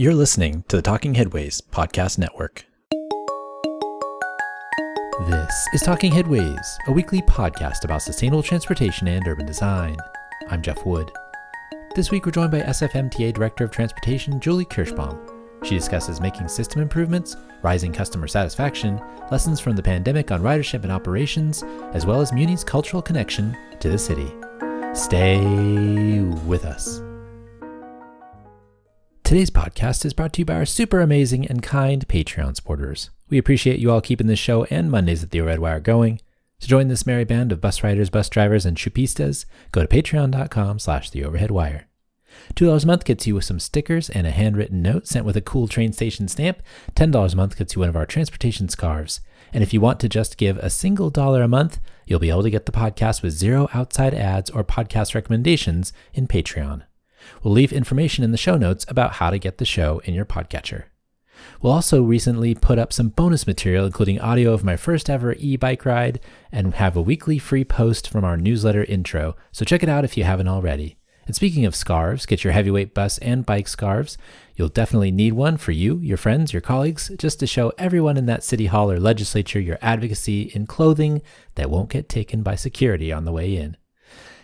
You're listening to the Talking Headways podcast network. This is Talking Headways, a weekly podcast about sustainable transportation and urban design. I'm Jeff Wood. This week we're joined by SFMTA Director of Transportation, Julie Kirschbaum. She discusses making system improvements, rising customer satisfaction, lessons from the pandemic on ridership and operations, as well as Muni's cultural connection to the city. Stay with us. Today's podcast is brought to you by our super amazing and kind Patreon supporters. We appreciate you all keeping this show and Mondays at the Overhead Wire going. To join this merry band of bus riders, bus drivers, and chupistas, go to patreon.com/theoverheadwire. $2 a month gets you some stickers and a handwritten note sent with a cool train station stamp. $10 a month gets you one of our transportation scarves. And if you want to just give a single $1 a month, you'll be able to get the podcast with 0 outside ads or podcast recommendations in Patreon. We'll leave information in the show notes about how to get the show in your podcatcher. We'll also recently put up some bonus material, including audio of my first ever e-bike ride, and have a weekly free post from our newsletter intro, so check it out if you haven't already. And speaking of scarves, get your heavyweight bus and bike scarves. You'll definitely need one for you, your friends, your colleagues, just to show everyone in that city hall or legislature your advocacy in clothing that won't get taken by security on the way in.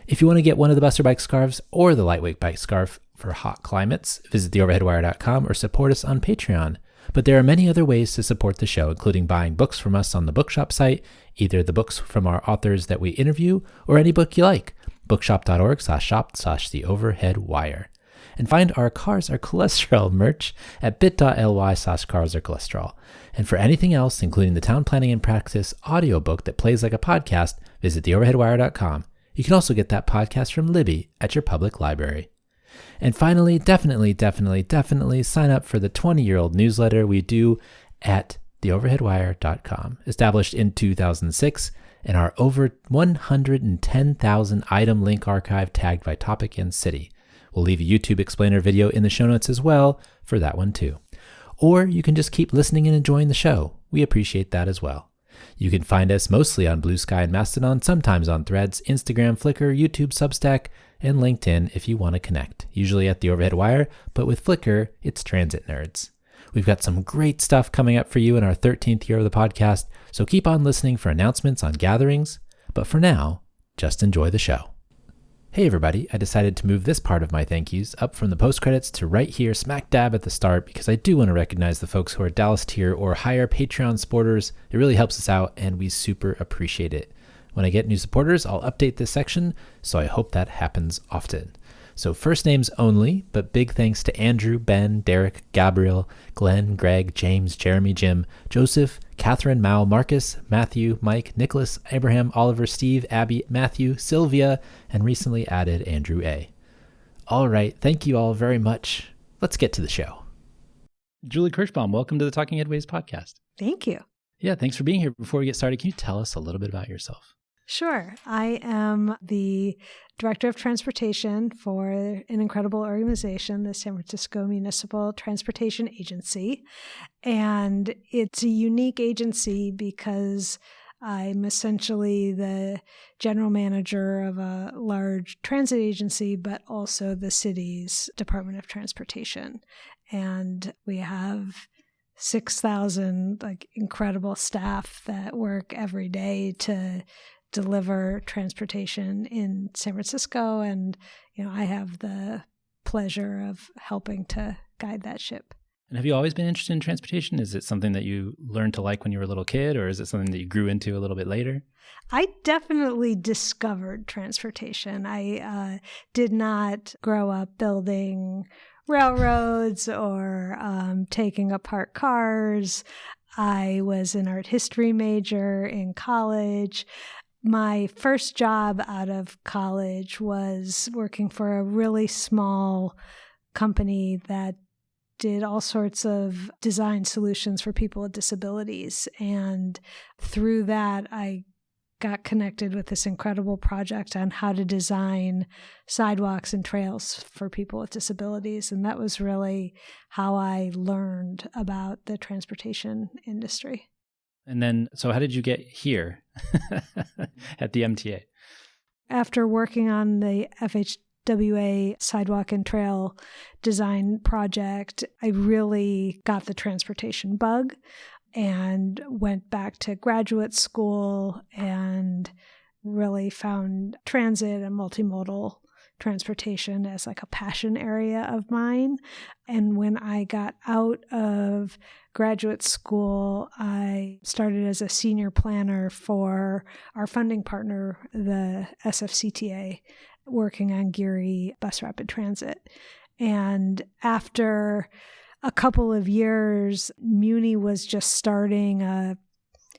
If you want to get one of the bus or bike scarves or the lightweight bike scarf for hot climates, visit theoverheadwire.com or support us on Patreon. But there are many other ways to support the show, including buying books from us on the bookshop site, either the books from our authors that we interview or any book you like. bookshop.org/shop/theoverheadwire. And find our Cars Are Cholesterol merch at bit.ly/carsarecholesterol. And for anything else, including the Town Planning and Practice audiobook that plays like a podcast, visit theoverheadwire.com. You can also get that podcast from Libby at your public library. And finally, definitely sign up for the 20-year-old newsletter we do at theoverheadwire.com, established in 2006, and our over 110,000 item link archive tagged by topic and city. We'll leave a YouTube explainer video in the show notes as well for that one too. Or you can just keep listening and enjoying the show. We appreciate that as well. You can find us mostly on Blue Sky and Mastodon, sometimes on Threads, Instagram, Flickr, YouTube, Substack, and LinkedIn if you want to connect, usually at the Overhead Wire, but with Flickr, it's Transit Nerds. We've got some great stuff coming up for you in our 13th year of the podcast, so keep on listening for announcements on gatherings, but for now, just enjoy the show. Hey everybody, I decided to move this part of my thank yous up from the post-credits to right here smack dab at the start because I do want to recognize the folks who are Dallas tier or higher Patreon supporters. It really helps us out and we super appreciate it. When I get new supporters, I'll update this section, so I hope that happens often. So first names only, but big thanks to Andrew, Ben, Derek, Gabriel, Glenn, Greg, James, Jeremy, Jim, Joseph, Catherine, Mal, Marcus, Matthew, Mike, Nicholas, Abraham, Oliver, Steve, Abby, Matthew, Sylvia, and recently added Andrew A. All right, thank you all very much. Let's get to the show. Julie Kirschbaum, welcome to the Talking Headways podcast. Thank you. Yeah, thanks for being here. Before we get started, can you tell us a little bit about yourself? Sure. I am the Director of Transportation for an incredible organization, the San Francisco Municipal Transportation Agency. And it's a unique agency because I'm essentially the general manager of a large transit agency, but also the city's Department of Transportation. And we have 6,000 incredible staff that work every day to deliver transportation in San Francisco, and I have the pleasure of helping to guide that ship. And have you always been interested in transportation? Is it something that you learned to like when you were a little kid, or is it something that you grew into a little bit later? I definitely discovered transportation. I did not grow up building railroads or taking apart cars. I was an art history major in college. My first job out of college was working for a really small company that did all sorts of design solutions for people with disabilities. And through that, I got connected with this incredible project on how to design sidewalks and trails for people with disabilities. And that was really how I learned about the transportation industry. And then, so how did you get here at the MTA? After working on the WA sidewalk and trail design project, I really got the transportation bug and went back to graduate school and really found transit and multimodal transportation as like a passion area of mine. And when I got out of graduate school, I started as a senior planner for our funding partner, the SFMTA, working on Geary Bus Rapid Transit. And after a couple of years, Muni was just starting a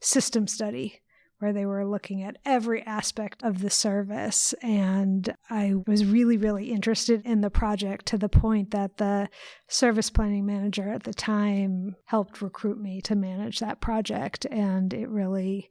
system study where they were looking at every aspect of the service. And I was really, really interested in the project to the point that the service planning manager at the time helped recruit me to manage that project. And it really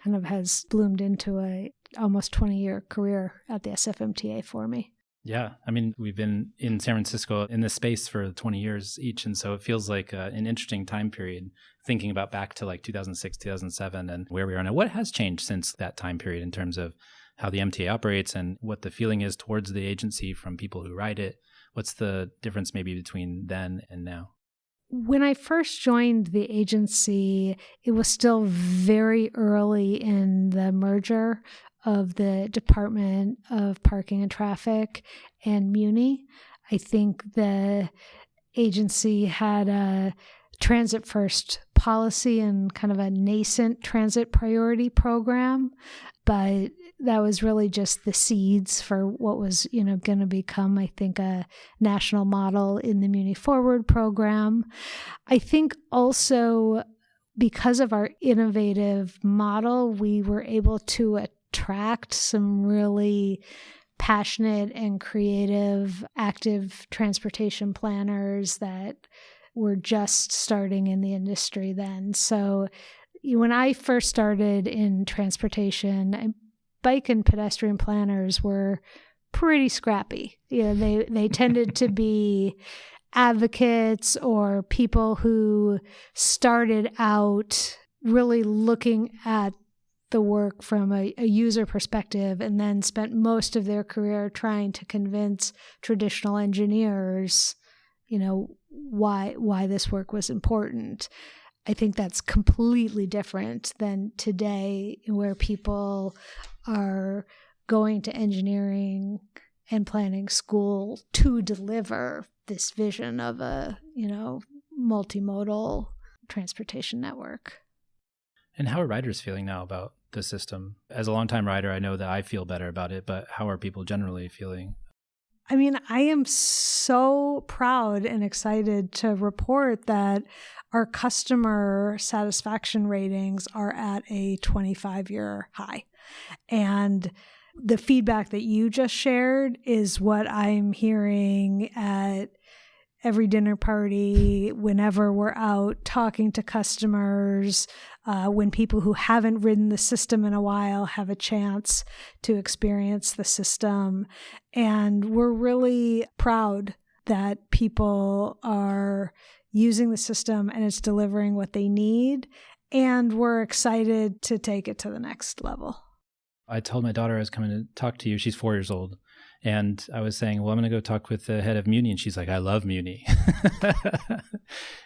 kind of has bloomed into a almost 20-year career at the SFMTA for me. Yeah. I mean, we've been in San Francisco in this space for 20 years each. And so it feels like an interesting time period, thinking about back to like 2006, 2007 and where we are now. What has changed since that time period in terms of how the MTA operates and what the feeling is towards the agency from people who ride it? What's the difference maybe between then and now? When I first joined the agency, it was still very early in the merger of the Department of Parking and Traffic and Muni. I think the agency had a transit first policy and kind of a nascent transit priority program, but that was really just the seeds for what was, going to become, I think, a national model in the Muni Forward program. I think also because of our innovative model, we were able to attract some really passionate and creative active transportation planners that were just starting in the industry then. So when I first started in transportation, bike and pedestrian planners were pretty scrappy. They tended to be advocates or people who started out really looking at the work from a user perspective and then spent most of their career trying to convince traditional engineers, why this work was important. I think that's completely different than today, where people are going to engineering and planning school to deliver this vision of a, multimodal transportation network. And how are riders feeling now about the system? As a longtime rider, I know that I feel better about it, but how are people generally feeling? I mean, I am so proud and excited to report that our customer satisfaction ratings are at a 25-year high. And the feedback that you just shared is what I'm hearing at every dinner party, whenever we're out talking to customers, when people who haven't ridden the system in a while have a chance to experience the system. And we're really proud that people are using the system and it's delivering what they need. And we're excited to take it to the next level. I told my daughter I was coming to talk to you. She's 4 years old. And I was saying, well, I'm going to go talk with the head of Muni. And she's like, I love Muni.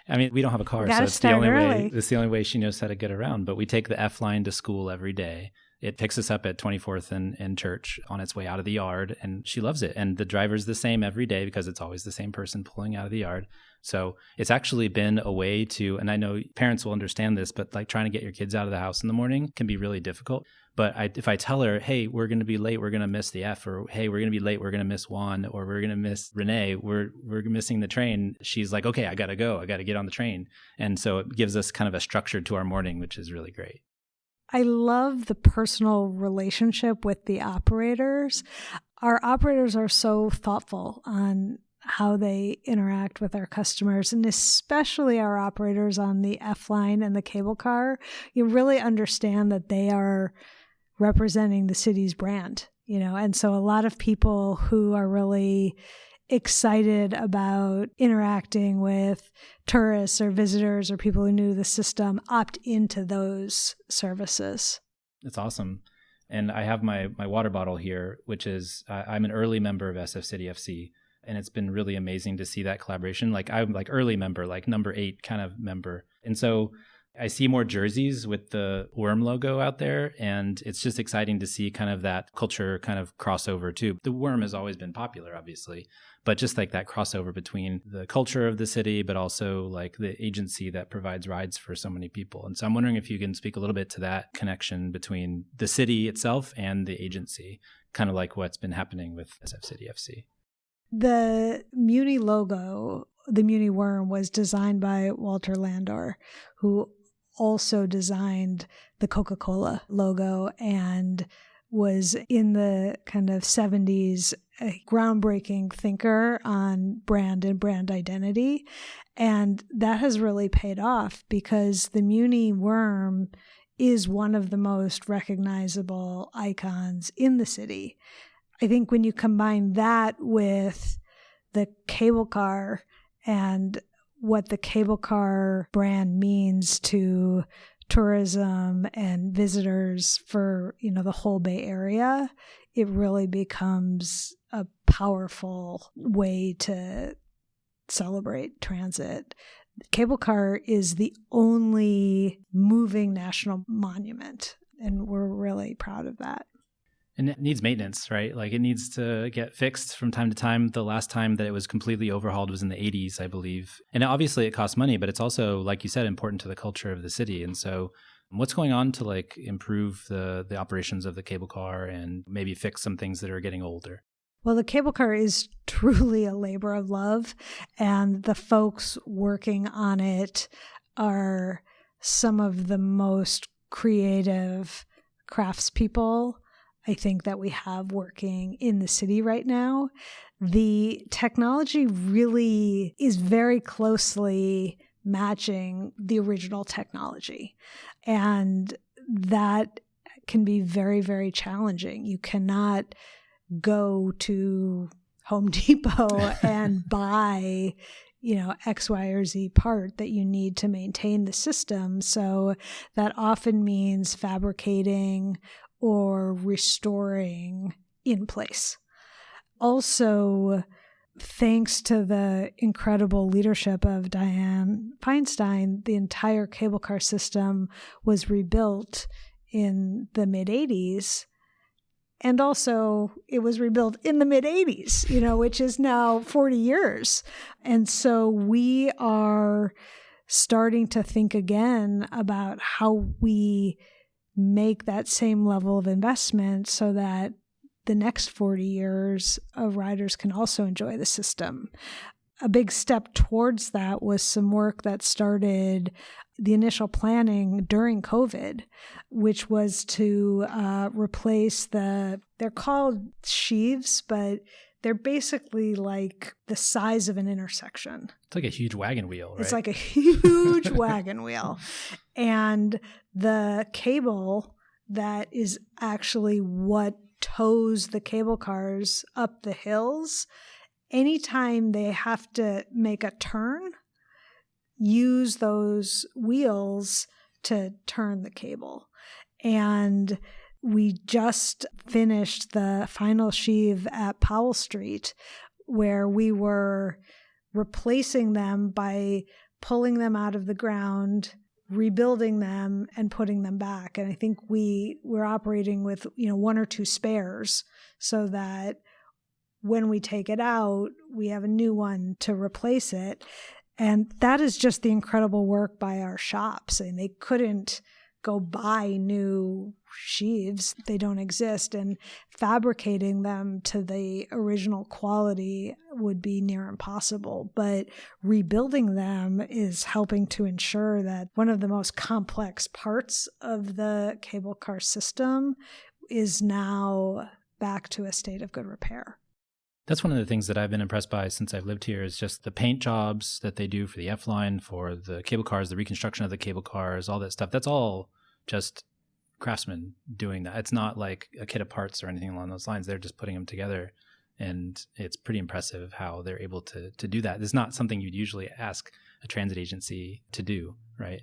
I mean, we don't have a car, so it's the only way she knows how to get around. But we take the F line to school every day. It picks us up at 24th and Church on its way out of the yard. And she loves it. And the driver's the same every day because it's always the same person pulling out of the yard. So it's actually been a way to, and I know parents will understand this, but like trying to get your kids out of the house in the morning can be really difficult. But if I tell her, hey, we're going to be late, we're going to miss the F, or hey, we're going to be late, we're going to miss Juan, or we're going to miss Renee, we're missing the train, she's like, okay, I got to go, I got to get on the train. And so it gives us kind of a structure to our morning, which is really great. I love the personal relationship with the operators. Our operators are so thoughtful on how they interact with our customers, and especially our operators on the F line and the cable car. You really understand that they are representing the city's brand, and so a lot of people who are really excited about interacting with tourists or visitors or people who knew the system opt into those services. That's awesome. And I have my water bottle here, which is, I'm an early member of SF City FC. And it's been really amazing to see that collaboration. Like I'm like early member, like number 8 kind of member. And so I see more jerseys with the worm logo out there. And it's just exciting to see kind of that culture kind of crossover too. The worm has always been popular, obviously, but just like that crossover between the culture of the city, but also like the agency that provides rides for so many people. And so I'm wondering if you can speak a little bit to that connection between the city itself and the agency, kind of like what's been happening with SF City FC. The Muni logo, the Muni worm, was designed by Walter Landor, who also designed the Coca-Cola logo and was in the kind of 70s a groundbreaking thinker on brand and brand identity. And that has really paid off because the Muni worm is one of the most recognizable icons in the city. I think when you combine that with the cable car and what the cable car brand means to tourism and visitors for, the whole Bay Area, it really becomes a powerful way to celebrate transit. The cable car is the only moving national monument, and we're really proud of that. And it needs maintenance, right? Like it needs to get fixed from time to time. The last time that it was completely overhauled was in the 80s, I believe. And obviously it costs money, but it's also, like you said, important to the culture of the city. And so what's going on to like improve the operations of the cable car and maybe fix some things that are getting older? Well, the cable car is truly a labor of love, and the folks working on it are some of the most creative craftspeople I think that we have working in the city right now. The technology really is very closely matching the original technology. And that can be very, very challenging. You cannot go to Home Depot and buy, X, Y, or Z part that you need to maintain the system. So that often means fabricating or restoring in place. Also, thanks to the incredible leadership of Diane Feinstein, the entire cable car system was rebuilt in the mid-'80s. And also, it was rebuilt in the mid-'80s, which is now 40 years. And so we are starting to think again about how we make that same level of investment so that the next 40 years of riders can also enjoy the system. A big step towards that was some work that started the initial planning during COVID, which was to replace they're called sheaves, but they're basically like the size of an intersection. It's like a huge wagon wheel, right? It's like a huge wagon wheel. And the cable that is actually what tows the cable cars up the hills, anytime they have to make a turn, use those wheels to turn the cable. And we just finished the final sheave at Powell Street, where we were replacing them by pulling them out of the ground, rebuilding them, and putting them back. And I think we're operating with 1 or 2 spares so that when we take it out, we have a new one to replace it. And that is just the incredible work by our shops. And they couldn't go buy new sheaves. They don't exist. And fabricating them to the original quality would be near impossible. But rebuilding them is helping to ensure that one of the most complex parts of the cable car system is now back to a state of good repair. That's one of the things that I've been impressed by since I've lived here is just the paint jobs that they do for the F-line, for the cable cars, the reconstruction of the cable cars, all that stuff. That's all just craftsmen doing that. It's not like a kit of parts or anything along those lines. They're just putting them together. And it's pretty impressive how they're able to do that. It's not something you'd usually ask a transit agency to do, right?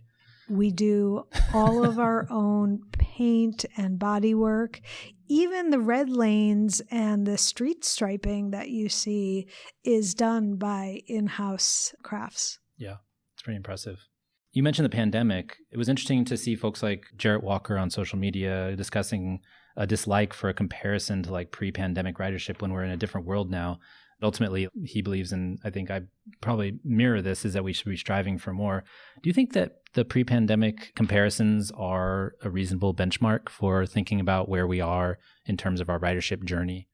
We do all of our own paint and body work. Even the red lanes and the street striping that you see is done by in-house crafts. Yeah, it's pretty impressive. You mentioned the pandemic. It was interesting to see folks like Jarrett Walker on social media discussing a dislike for a comparison to like pre-pandemic ridership when we're in a different world now. Ultimately, he believes, and I think I probably mirror this, is that we should be striving for more. Do you think that the pre-pandemic comparisons are a reasonable benchmark for thinking about where we are in terms of our ridership journey?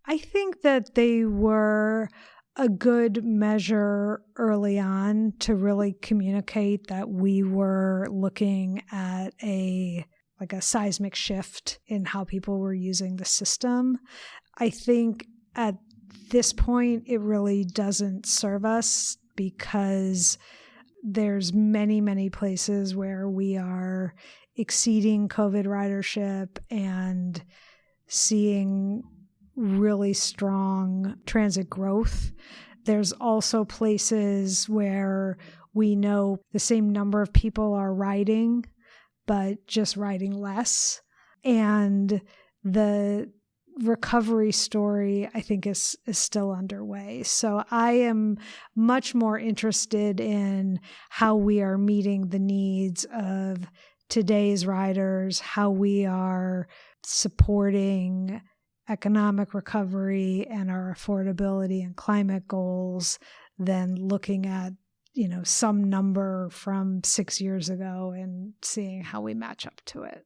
I think that they were a good measure early on to really communicate that we were looking at a seismic shift in how people were using the system. I think at this point, it really doesn't serve us because there's many, many places where we are exceeding COVID ridership and seeing really strong transit growth. There's also places where we know the same number of people are riding, but just riding less. And the recovery story, I think, is still underway. So I am much more interested in how we are meeting the needs of today's riders, how we are supporting economic recovery and our affordability and climate goals than looking at, some number from 6 years ago and seeing how we match up to it.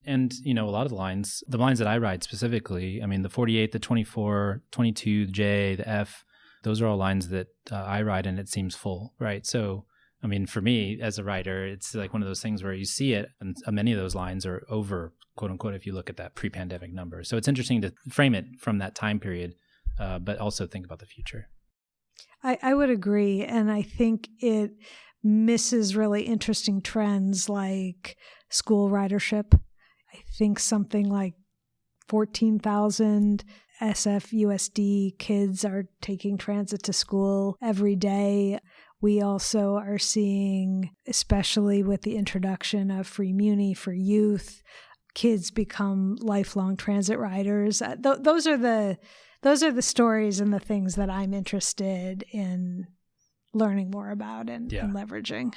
And, a lot of the lines that I ride specifically, I mean, the 48, the 24, 22, the J, the F, those are all lines that I ride and it seems full, right? So, I mean, for me as a rider, it's like one of those things where you see it and many of those lines are over, quote unquote, if you look at that pre-pandemic number. So it's interesting to frame it from that time period, but also think about the future. I would agree. And I think it misses really interesting trends like school ridership. I think something like 14,000 SFUSD kids are taking transit to school every day. We also are seeing, especially with the introduction of free Muni for youth, kids become lifelong transit riders. Those are the stories and the things that I'm interested in learning more about and leveraging.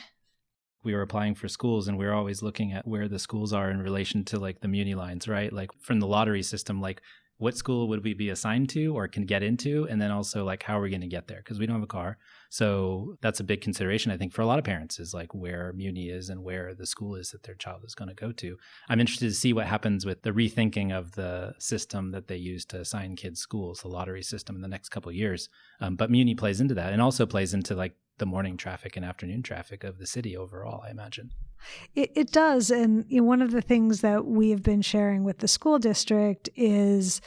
We were applying for schools and we were always looking at where the schools are in relation to like the Muni lines, right? Like from the lottery system, like what school would we be assigned to or can get into? And then also like, how are we going to get there? Because we don't have a car. So that's a big consideration, I think, for a lot of parents is like where Muni is and where the school is that their child is going to go to. I'm interested to see what happens with the rethinking of the system that they use to assign kids schools, the lottery system in the next couple of years. But Muni plays into that and also plays into like the morning traffic and afternoon traffic of the city overall, I imagine. It does. And one of the things that we have been sharing with the school district is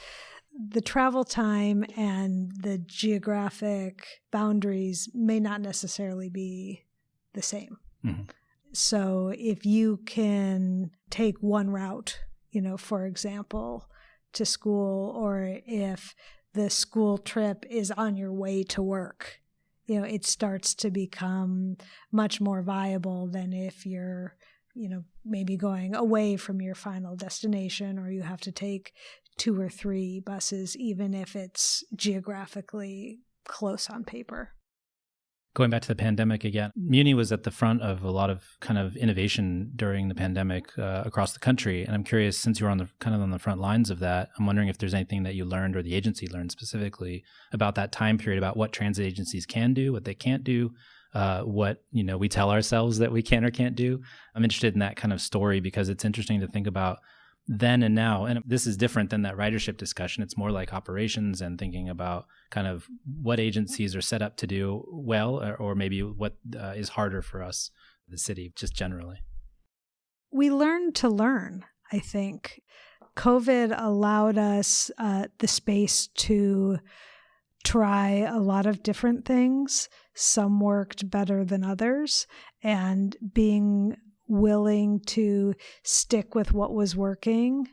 the travel time and the geographic boundaries may not necessarily be the same. Mm-hmm. So if you can take one route, for example, to school, or if the school trip is on your way to work, it starts to become much more viable than if you're, maybe going away from your final destination or you have to take 2 or 3 buses, even if it's geographically close on paper. Going back to the pandemic again, Muni was at the front of a lot of kind of innovation during the pandemic across the country. And I'm curious, since you were on the front lines of that, I'm wondering if there's anything that you learned or the agency learned specifically about that time period, about what transit agencies can do, what they can't do, what we tell ourselves that we can or can't do. I'm interested in that kind of story because it's interesting to think about then and now. And this is different than that ridership discussion. It's more like operations and thinking about kind of what agencies are set up to do well, or maybe what is harder for us, the city, just generally. We learned to learn, I think. COVID allowed us the space to try a lot of different things. Some worked better than others, and being willing to stick with what was working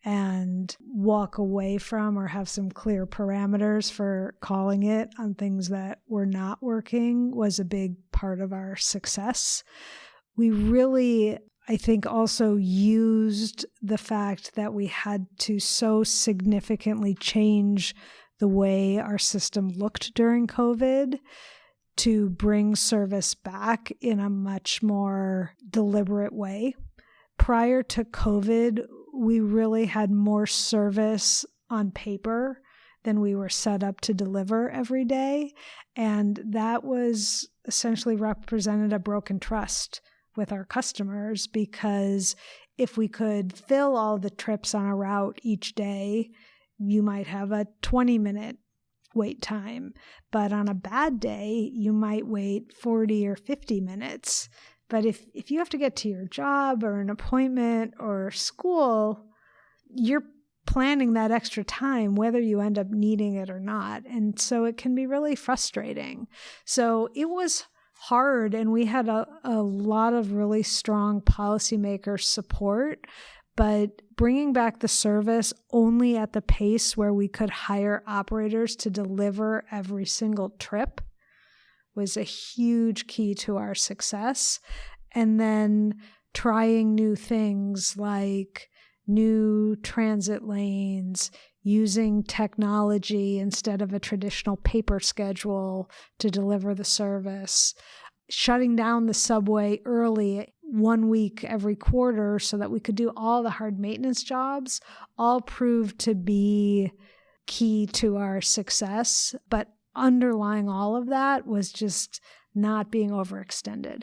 and walk away from or have some clear parameters for calling it on things that were not working was a big part of our success. We really, I think, also used the fact that we had to so significantly change the way our system looked during COVID to bring service back in a much more deliberate way. Prior to COVID, we really had more service on paper than we were set up to deliver every day. And that was essentially represented a broken trust with our customers, because if we could fill all the trips on a route each day, you might have a 20-minute wait time. But on a bad day, you might wait 40 or 50 minutes. But if you have to get to your job or an appointment or school, you're planning that extra time, whether you end up needing it or not. And so it can be really frustrating. So it was hard, and we had a lot of really strong policymaker support, but bringing back the service only at the pace where we could hire operators to deliver every single trip was a huge key to our success. And then trying new things like new transit lanes, using technology instead of a traditional paper schedule to deliver the service, shutting down the subway early 1 week every quarter so that we could do all the hard maintenance jobs, all proved to be key to our success. But underlying all of that was just not being overextended.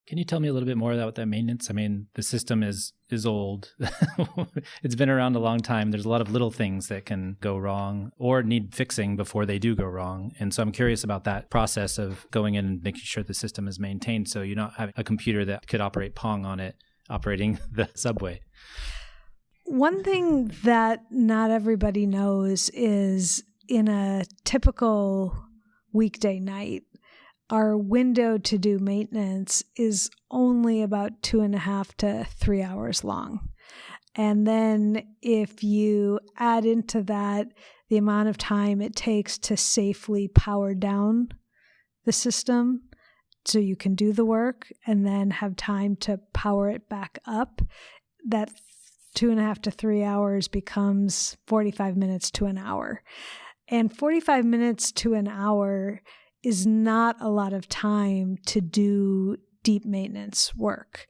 Can you tell me a little bit more about that maintenance? I mean, the system is old. It's been around a long time. There's a lot of little things that can go wrong or need fixing before they do go wrong. And so I'm curious about that process of going in and making sure the system is maintained so you're not having a computer that could operate Pong on it operating the subway. One thing that not everybody knows is in a typical weekday night, our window to do maintenance is only about 2.5 to 3 hours long. And then if you add into that the amount of time it takes to safely power down the system so you can do the work and then have time to power it back up, that 2.5 to 3 hours becomes 45 minutes to an hour. And 45 minutes to an hour is not a lot of time to do deep maintenance work.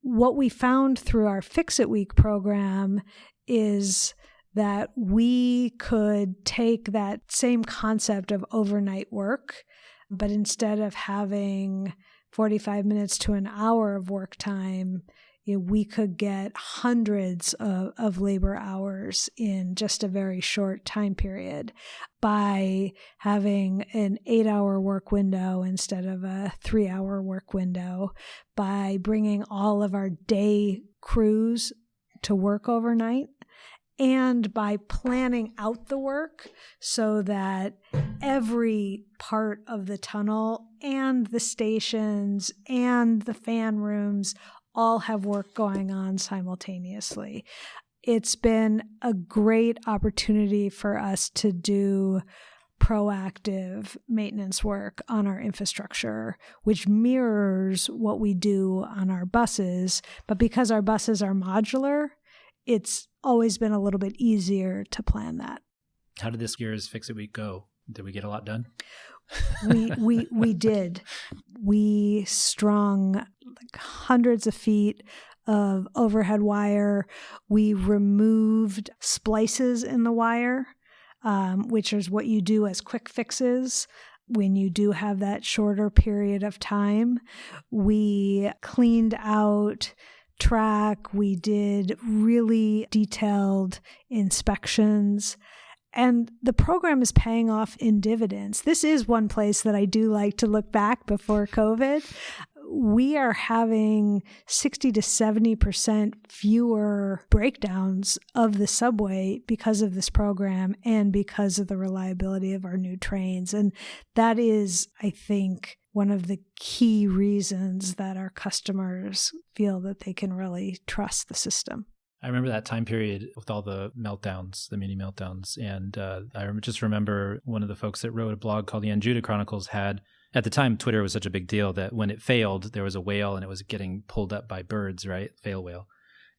What we found through our Fix-It Week program is that we could take that same concept of overnight work, but instead of having 45 minutes to an hour of work time, we could get hundreds of labor hours in just a very short time period by having an 8-hour work window instead of a 3-hour work window, by bringing all of our day crews to work overnight, and by planning out the work so that every part of the tunnel and the stations and the fan rooms all have work going on simultaneously. It's been a great opportunity for us to do proactive maintenance work on our infrastructure, which mirrors what we do on our buses. But because our buses are modular, it's always been a little bit easier to plan that. How did this year's Fix-It Week go? Did we get a lot done? We did. We strung like hundreds of feet of overhead wire. We removed splices in the wire, which is what you do as quick fixes when you do have that shorter period of time. We cleaned out track. We did really detailed inspections. And the program is paying off in dividends. This is one place that I do like to look back before COVID. We are having 60 to 70% fewer breakdowns of the subway because of this program and because of the reliability of our new trains. And that is, I think, one of the key reasons that our customers feel that they can really trust the system. I remember that time period with all the meltdowns, the mini meltdowns. And I just remember one of the folks that wrote a blog called the Anjuta Chronicles had At the time, Twitter was such a big deal that when it failed, there was a whale and it was getting pulled up by birds, right? Fail whale.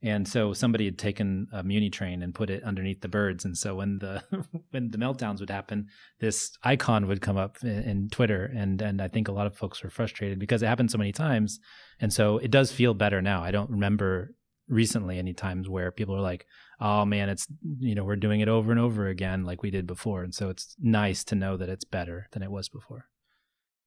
And so somebody had taken a Muni train and put it underneath the birds. And so when the when the meltdowns would happen, this icon would come up in Twitter. And I think a lot of folks were frustrated because it happened so many times. And so it does feel better now. I don't remember recently any times where people are like, oh man, it's, we're doing it over and over again like we did before. And so it's nice to know that it's better than it was before.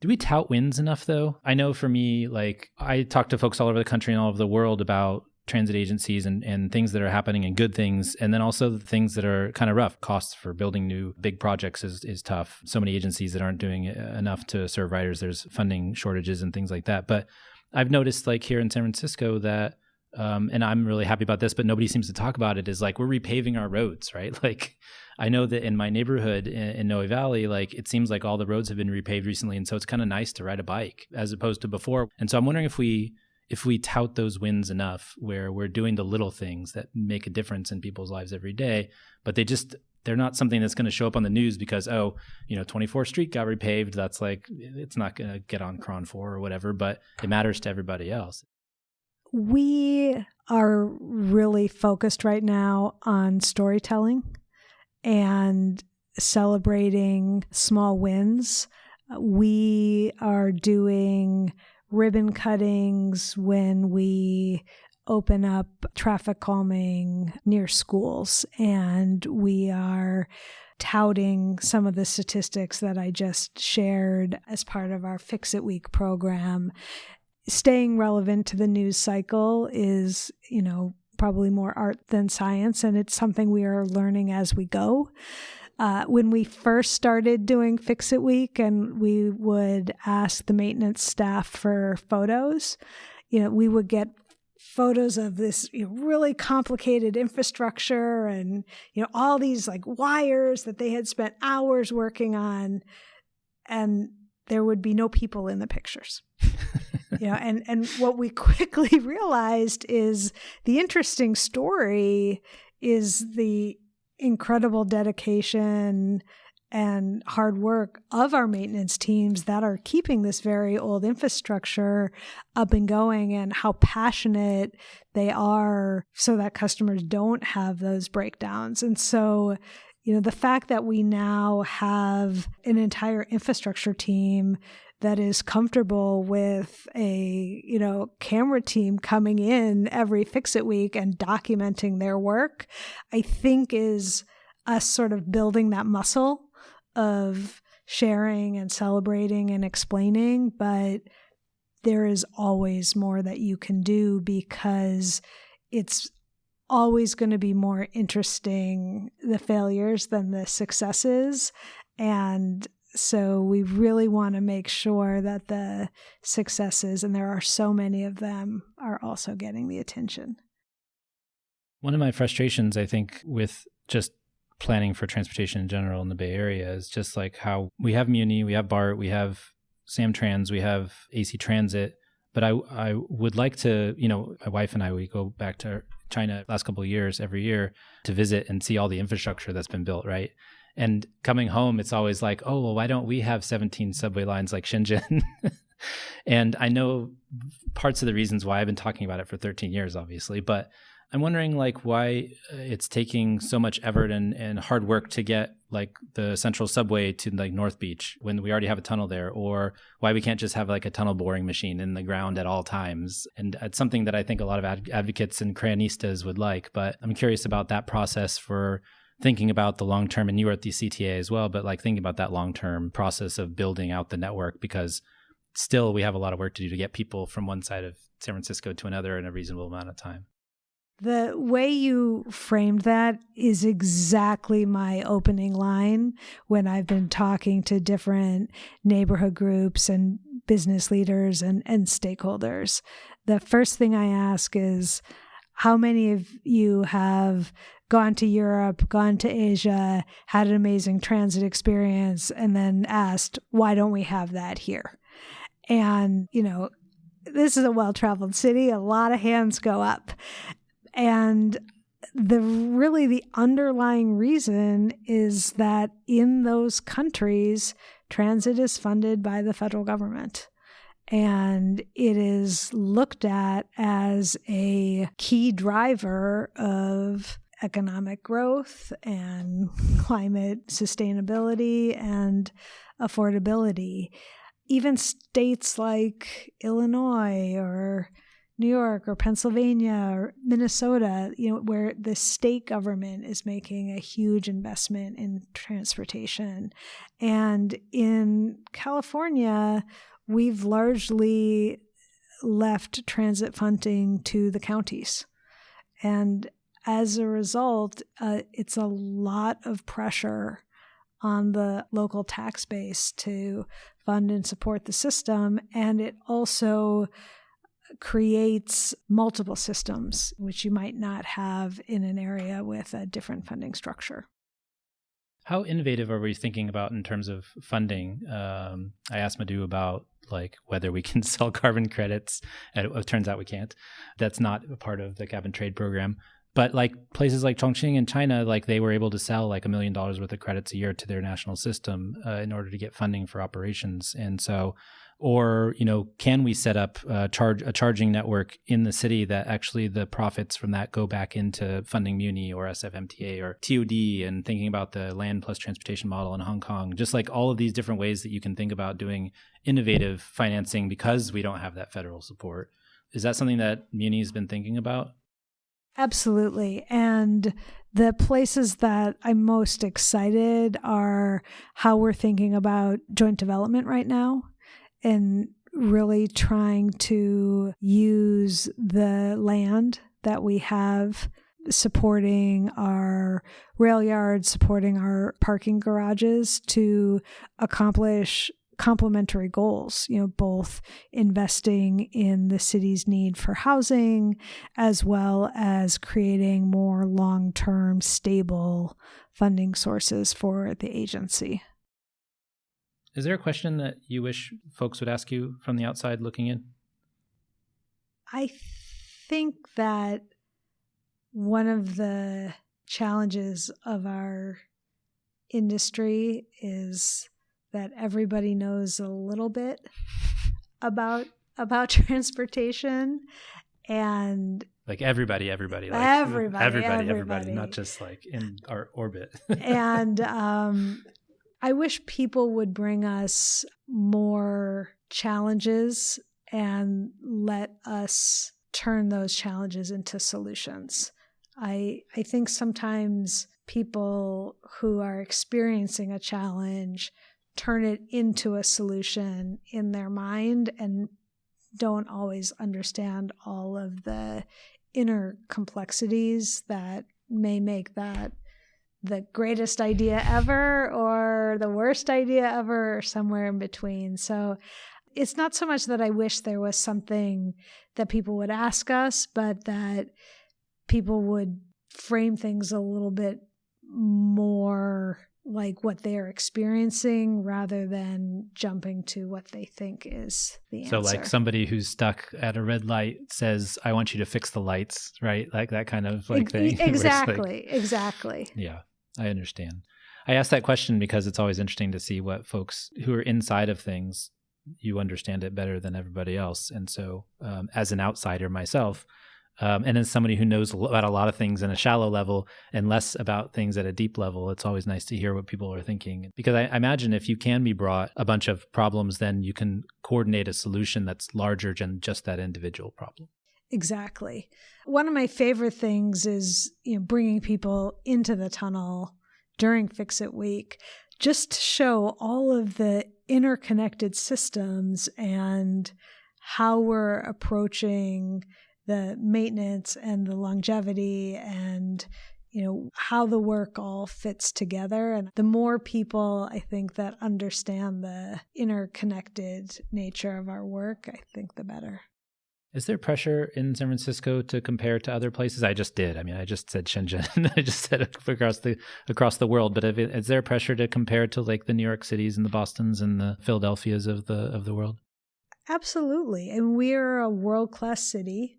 Do we tout wins enough though? I know for me, like I talk to folks all over the country and all over the world about transit agencies and things that are happening and good things. And then also the things that are kind of rough. Costs for building new big projects is tough. So many agencies that aren't doing enough to serve riders. There's funding shortages and things like that. But I've noticed like here in San Francisco that, and I'm really happy about this, but nobody seems to talk about it, is like we're repaving our roads, right? Like I know that in my neighborhood in Noe Valley, like it seems like all the roads have been repaved recently. And so it's kind of nice to ride a bike as opposed to before. And so I'm wondering if we tout those wins enough where we're doing the little things that make a difference in people's lives every day, but they're not something that's going to show up on the news because, 24th Street got repaved. That's like, it's not going to get on Cron 4 or whatever, but it matters to everybody else. We are really focused right now on storytelling and celebrating small wins. We are doing ribbon cuttings when we open up traffic calming near schools. And we are touting some of the statistics that I just shared as part of our Fix It Week program. Staying relevant to the news cycle is, probably more art than science, and it's something we are learning as we go. When we first started doing Fix It Week and we would ask the maintenance staff for photos, we would get photos of this really complicated infrastructure and, all these like wires that they had spent hours working on, and there would be no people in the pictures. And what we quickly realized is the interesting story is the incredible dedication and hard work of our maintenance teams that are keeping this very old infrastructure up and going, and how passionate they are so that customers don't have those breakdowns. And so, the fact that we now have an entire infrastructure team that is comfortable with a, camera team coming in every Fix It Week and documenting their work, I think is us sort of building that muscle of sharing and celebrating and explaining. But there is always more that you can do because it's always going to be more interesting, the failures, than the successes. And so we really want to make sure that the successes, and there are so many of them, are also getting the attention. One of my frustrations, I think, with just planning for transportation in general in the Bay Area is just like how we have Muni, we have BART, we have Samtrans, we have AC Transit, but I would like to, my wife and I, we go back to China last couple of years, every year, to visit and see all the infrastructure that's been built, right? And coming home, it's always like, oh, well, why don't we have 17 subway lines like Shenzhen? And I know parts of the reasons why. I've been talking about it for 13 years, obviously, but I'm wondering like why it's taking so much effort and hard work to get like the central subway to like North Beach when we already have a tunnel there, or why we can't just have like a tunnel boring machine in the ground at all times. And it's something that I think a lot of advocates and crayonistas would like, but I'm curious about that process for thinking about the long term. And you were at the CTA as well, but like thinking about that long term process of building out the network, because still we have a lot of work to do to get people from one side of San Francisco to another in a reasonable amount of time. The way you framed that is exactly my opening line when I've been talking to different neighborhood groups and business leaders and stakeholders. The first thing I ask is, how many of you have gone to Europe, gone to Asia, had an amazing transit experience, and then asked, why don't we have that here? And, this is a well-traveled city. A lot of hands go up. And the underlying reason is that in those countries, transit is funded by the federal government. And it is looked at as a key driver of economic growth and climate sustainability and affordability. Even states like Illinois or New York or Pennsylvania or Minnesota, where the state government is making a huge investment in transportation. And in California, we've largely left transit funding to the counties. And as a result, it's a lot of pressure on the local tax base to fund and support the system. And it also creates multiple systems, which you might not have in an area with a different funding structure. How innovative are we thinking about in terms of funding? I asked Madhu about whether we can sell carbon credits, and it turns out we can't. That's not a part of the cap and trade program. But places like Chongqing in China, they were able to sell $1 million worth of credits a year to their national system in order to get funding for operations. And so, or, can we set up a charging network in the city that actually the profits from that go back into funding Muni or SFMTA or TOD, and thinking about the land plus transportation model in Hong Kong, just all of these different ways that you can think about doing innovative financing because we don't have that federal support. Is that something that Muni has been thinking about? Absolutely. And the places that I'm most excited are how we're thinking about joint development right now and really trying to use the land that we have, supporting our rail yards, supporting our parking garages to accomplish complementary goals, both investing in the city's need for housing as well as creating more long-term stable funding sources for the agency. Is there a question that you wish folks would ask you from the outside looking in? I think that one of the challenges of our industry is that everybody knows a little bit about transportation, and everybody, not just in our orbit. And I wish people would bring us more challenges and let us turn those challenges into solutions. I think sometimes people who are experiencing a challenge turn it into a solution in their mind and don't always understand all of the inner complexities that may make that the greatest idea ever or the worst idea ever or somewhere in between. So it's not so much that I wish there was something that people would ask us, but that people would frame things a little bit more like what they're experiencing rather than jumping to what they think is the answer. So somebody who's stuck at a red light says, I want you to fix the lights, right? That kind of thing. Exactly. Yeah, I understand. I asked that question because it's always interesting to see what folks who are inside of things, you understand it better than everybody else. And so as an outsider myself, and as somebody who knows about a lot of things in a shallow level and less about things at a deep level, it's always nice to hear what people are thinking. Because I imagine if you can be brought a bunch of problems, then you can coordinate a solution that's larger than just that individual problem. Exactly. One of my favorite things is bringing people into the tunnel during Fix-It Week, just to show all of the interconnected systems and how we're approaching the maintenance and the longevity and, how the work all fits together. And the more people, I think, that understand the interconnected nature of our work, I think the better. Is there pressure in San Francisco to compare to other places? I just did. I just said Shenzhen. I just said across the world. But is there pressure to compare to the New York cities and the Bostons and the Philadelphias of the world? Absolutely. And we're a world-class city.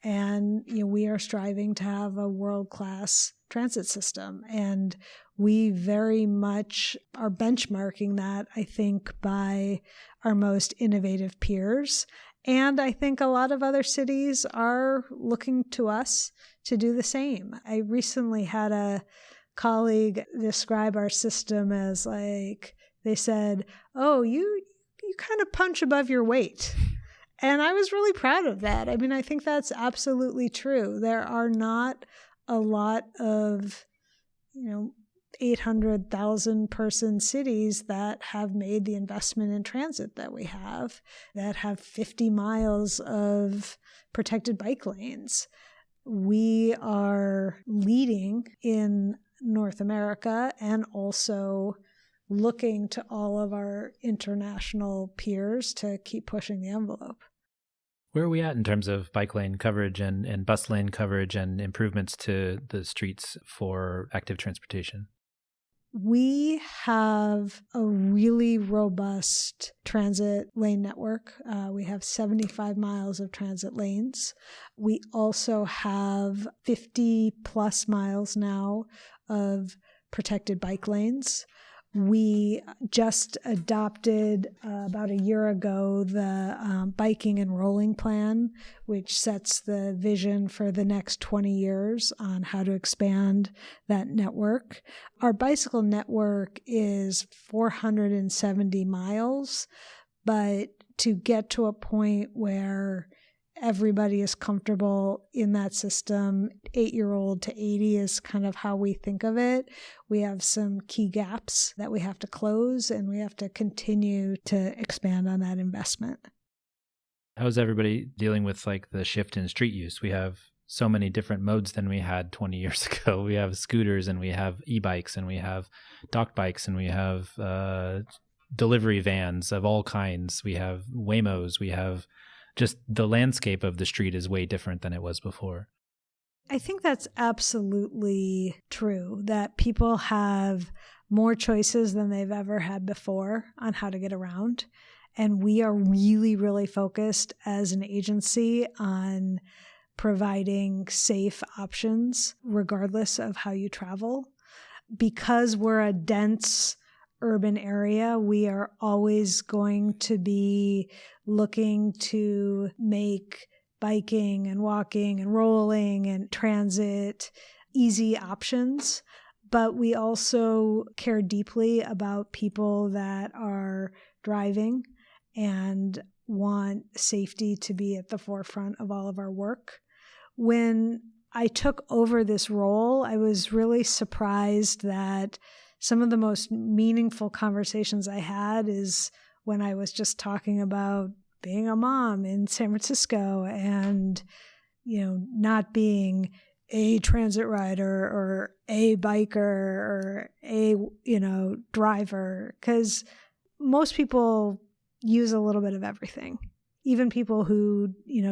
And we are striving to have a world-class transit system. And we very much are benchmarking that, I think, by our most innovative peers. And I think a lot of other cities are looking to us to do the same. I recently had a colleague describe our system as like, they said, "Oh, you kind of punch above your weight." And I was really proud of that. I mean, I think that's absolutely true. There are not a lot of, 800,000 person cities that have made the investment in transit that we have, that have 50 miles of protected bike lanes. We are leading in North America and also looking to all of our international peers to keep pushing the envelope. Where are we at in terms of bike lane coverage and bus lane coverage and improvements to the streets for active transportation? We have a really robust transit lane network. We have 75 miles of transit lanes. We also have 50 plus miles now of protected bike lanes. We just adopted about a year ago the biking and rolling plan, which sets the vision for the next 20 years on how to expand that network. Our bicycle network is 470 miles, but to get to a point where everybody is comfortable in that system, 8-year-old to 80 is kind of how we think of it. We have some key gaps that we have to close, and we have to continue to expand on that investment. How's everybody dealing with like the shift in street use? We have so many different modes than we had 20 years ago. We have scooters and we have e-bikes and we have dock bikes and we have delivery vans of all kinds. We have Waymos. We have just the landscape of the street is way different than it was before. I think that's absolutely true, that people have more choices than they've ever had before on how to get around. And we are really, really focused as an agency on providing safe options regardless of how you travel. Because we're a dense urban area, we are always going to be looking to make biking and walking and rolling and transit easy options. But we also care deeply about people that are driving and want safety to be at the forefront of all of our work. When I took over this role, I was really surprised that some of the most meaningful conversations I had is when I was just talking about being a mom in San Francisco and, not being a transit rider or a biker or a, driver, because most people use a little bit of everything. Even people who,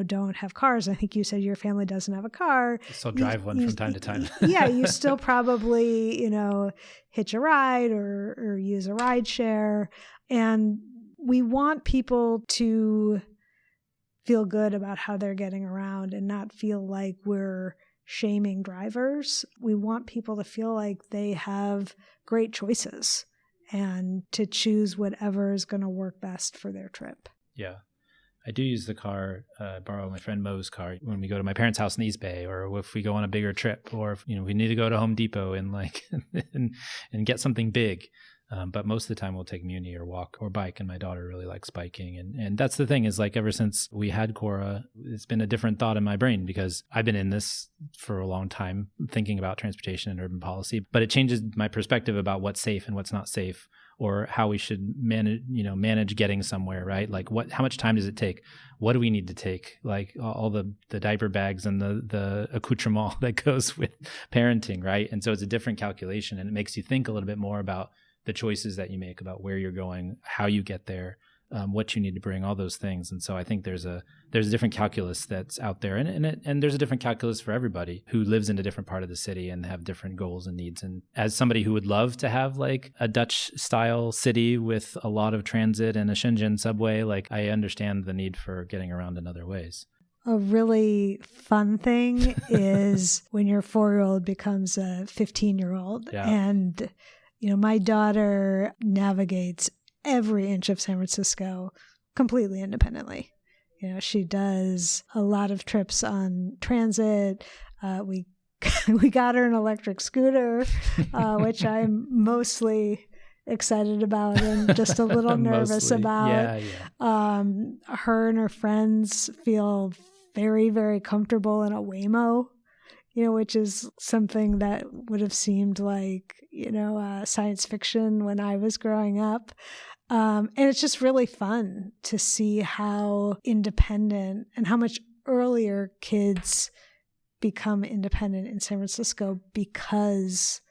don't have cars. I think you said your family doesn't have a car. Still drive one from time to time. Yeah, you still probably, hitch a ride or use a ride share. And we want people to feel good about how they're getting around and not feel like we're shaming drivers. We want people to feel like they have great choices and to choose whatever is going to work best for their trip. Yeah. I do use the car, borrow my friend Mo's car when we go to my parents' house in East Bay, or if we go on a bigger trip, or if we need to go to Home Depot and and get something big. But most of the time we'll take Muni or walk or bike, and my daughter really likes biking. And that's the thing is, like, ever since we had Cora, it's been a different thought in my brain because I've been in this for a long time thinking about transportation and urban policy, but it changes my perspective about what's safe and what's not safe, or how we should manage getting somewhere, right? Like how much time does it take? What do we need to take? Like all the diaper bags and the accoutrement that goes with parenting, right? And so it's a different calculation, and it makes you think a little bit more about the choices that you make, about where you're going, how you get there, what you need to bring, all those things. And so I think there's a different calculus that's out there, and there's a different calculus for everybody who lives in a different part of the city and have different goals and needs. And as somebody who would love to have like a Dutch style city with a lot of transit and a Shenzhen subway, like I understand the need for getting around in other ways. A really fun thing is when your 4-year-old becomes a 15-year-old. Yeah. And, my daughter navigates every inch of San Francisco completely independently. She does a lot of trips on transit. We got her an electric scooter, which I'm mostly excited about and just a little nervous about. Yeah. Her and her friends feel very, very comfortable in a Waymo, which is something that would have seemed like, science fiction when I was growing up. And it's just really fun to see how independent and how much earlier kids become independent in San Francisco because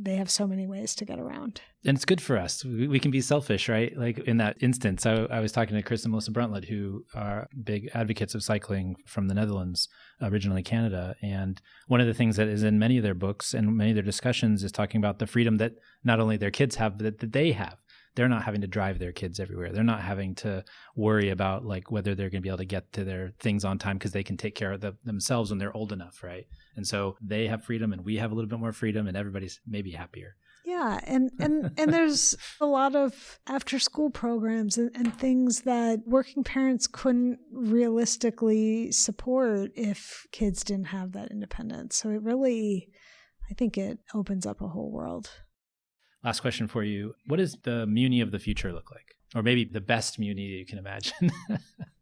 they have so many ways to get around. And it's good for us. We can be selfish, right? Like in that instance, I was talking to Chris and Melissa Bruntlett, who are big advocates of cycling from the Netherlands, originally Canada. And one of the things that is in many of their books and many of their discussions is talking about the freedom that not only their kids have, but that they have. They're not having to drive their kids everywhere. They're not having to worry about like whether they're going to be able to get to their things on time because they can take care of themselves when they're old enough, right? And so they have freedom and we have a little bit more freedom and everybody's maybe happier. Yeah. And there's a lot of after school programs and things that working parents couldn't realistically support if kids didn't have that independence. So it really, I think it opens up a whole world. Last question for you. What does the Muni of the future look like? Or maybe the best Muni you can imagine?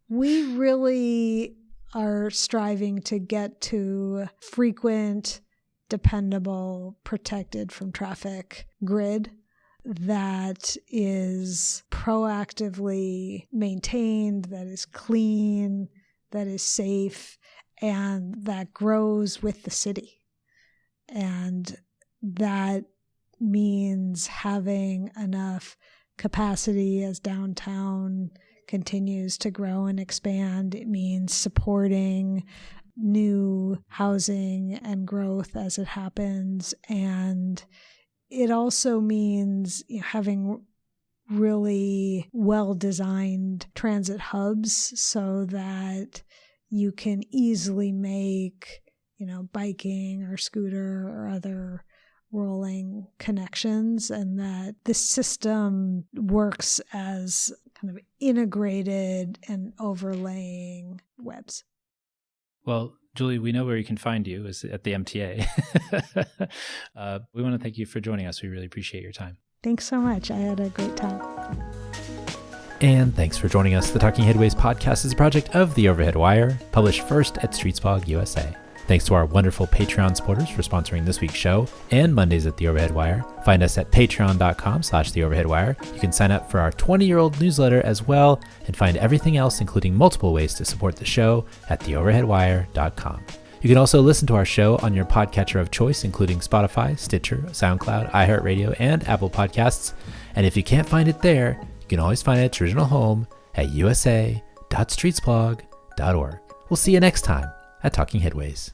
We really are striving to get to frequent, dependable, protected from traffic grid that is proactively maintained, that is clean, that is safe, and that grows with the city. And that means having enough capacity as downtown continues to grow and expand. It means supporting new housing and growth as it happens. And it also means having really well-designed transit hubs so that you can easily make, biking or scooter or other rolling connections, and that the system works as kind of integrated and overlaying webs. Well, Julie, we know where you can find you is at the MTA. We want to thank you for joining us. We really appreciate your time. Thanks so much. I had a great time. And thanks for joining us. The Talking Headways podcast is a project of The Overhead Wire, published first at Streetsblog USA. Thanks to our wonderful Patreon supporters for sponsoring this week's show and Mondays at The Overhead Wire. Find us at patreon.com/theoverheadwire. You can sign up for our 20-year-old newsletter as well and find everything else, including multiple ways to support the show at theoverheadwire.com. You can also listen to our show on your podcatcher of choice, including Spotify, Stitcher, SoundCloud, iHeartRadio, and Apple Podcasts. And if you can't find it there, you can always find its original home at usa.streetsblog.org. We'll see you next time at Talking Headways.